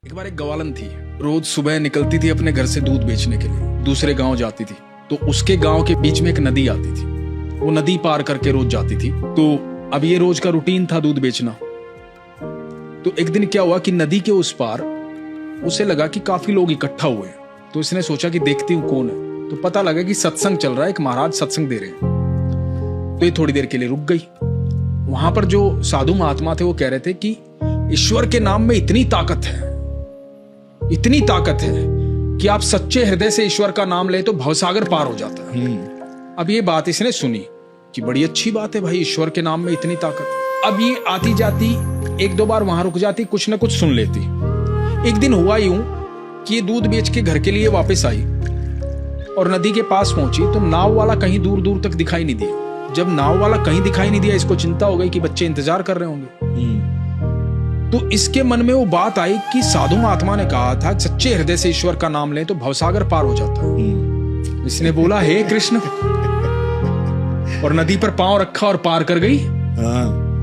एक बार एक गवालन थी, रोज सुबह निकलती थी अपने घर से दूध बेचने के लिए, दूसरे गांव जाती थी। तो उसके गांव के बीच में एक नदी आती थी, वो नदी पार करके रोज जाती थी। तो अब ये रोज का रूटीन था दूध बेचना। तो एक दिन क्या हुआ कि नदी के उस पार उसे लगा कि काफी लोग इकट्ठा हुए हैं। तो इसने सोचा कि देखती हूँ कौन है। तो पता लगा कि सत्संग चल रहा है, एक महाराज सत्संग दे रहे हैं। तो ये थोड़ी देर के लिए रुक गई। वहां पर जो साधु महात्मा थे वो कह रहे थे कि ईश्वर के नाम में इतनी ताकत है, इतनी ताकत है कि आप सच्चे हृदय से ईश्वर का नाम ले तो भवसागर पार हो जाता है। अब ये बात इसने सुनी कि बड़ी अच्छी बात है भाई, ईश्वर के नाम में इतनी ताकत। अब ये आती जाती एक दो बार वहां रुक जाती, कुछ ना कुछ सुन लेती। एक दिन हुआ यूं कि ये दूध बेच के घर के लिए वापस आई और नदी के पास पहुंची तो नाव वाला कहीं दूर दूर तक दिखाई नहीं दिया। जब नाव वाला कहीं दिखाई नहीं दिया, इसको चिंता हो गई कि बच्चे इंतजार कर रहे होंगे। तो इसके मन में वो बात आई कि साधु महात्मा ने कहा था सच्चे हृदय से ईश्वर का नाम ले तो भवसागर पार हो जाता है। इसने बोला हे कृष्ण, और नदी पर पांव रखा और पार कर गई।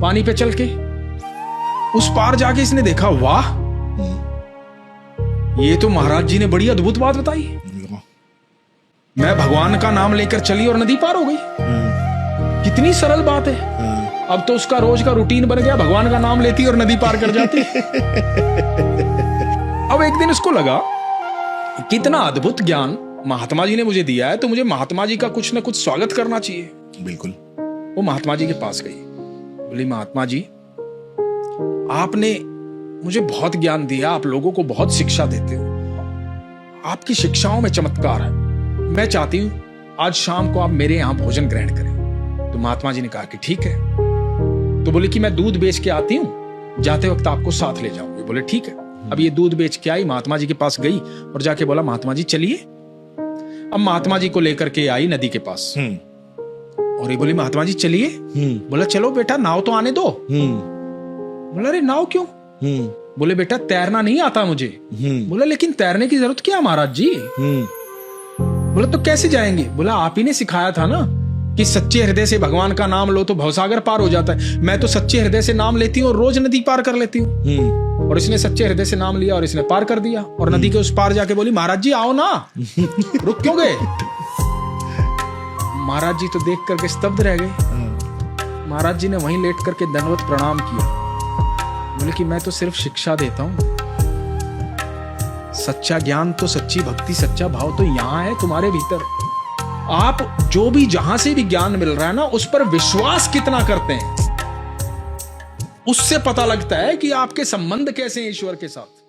पानी पे चल के उस पार जाके इसने देखा, वाह ये तो महाराज जी ने बड़ी अद्भुत बात बताई। मैं भगवान का नाम लेकर चली और नदी पार हो गई। कितनी सरल बात है। अब तो उसका रोज का रूटीन बन गया, भगवान का नाम लेती और नदी पार कर जाती। अब एक दिन उसको लगा कितना अद्भुत ज्ञान महात्मा जी ने मुझे दिया है, तो मुझे महात्मा जी का कुछ ना कुछ स्वागत करना चाहिए। बिल्कुल। वो महात्मा जी के पास गई, बोली महात्मा जी आपने मुझे बहुत ज्ञान दिया, आप लोगों को बहुत शिक्षा देते हो, आपकी शिक्षाओं में चमत्कार है। मैं चाहती हूं आज शाम को आप मेरे यहां भोजन ग्रहण करें। तो महात्मा जी ने कहा कि ठीक है। तो बोले कि मैं दूध बेच के आती हूं, जाते वक्त आपको साथ ले जाऊंगी। बोले ठीक है। अब ये दूध बेच के आई, महात्मा जी के पास गई और जाके बोला महात्मा जी चलिए। अब महात्मा जी को लेकर के आई नदी के पास और ये बोली महात्मा जी चलिए। बोला चलो बेटा नाव तो आने दो। बोला अरे नाव क्यों? बोले बेटा तैरना नहीं आता मुझे। बोला लेकिन तैरने की जरूरत क्या महाराज जी? बोला तो कैसे जाएंगे? बोला आप ही ने सिखाया था ना कि सच्चे हृदय से भगवान का नाम लो तो भवसागर पार हो जाता है। मैं तो सच्चे हृदय से नाम लेती हूँ और रोज नदी पार कर लेती हूँ। और इसने सच्चे हृदय से नाम लिया और इसने पार कर दिया। और नदी के उस पार जाके बोली महाराज जी आओ ना, रुक क्यों गए? महाराज जी तो देख करके स्तब्ध रह गए। महाराज जी ने वहीं लेट करके दंडवत प्रणाम किया। बोले कि मैं तो सिर्फ शिक्षा देता हूं, सच्चा ज्ञान तो सच्ची भक्ति सच्चा भाव तो यहां है तुम्हारे भीतर। आप जो भी जहां से भी ज्ञान मिल रहा है ना, उस पर विश्वास कितना करते हैं, उससे पता लगता है कि आपके संबंध कैसे हैं ईश्वर के साथ।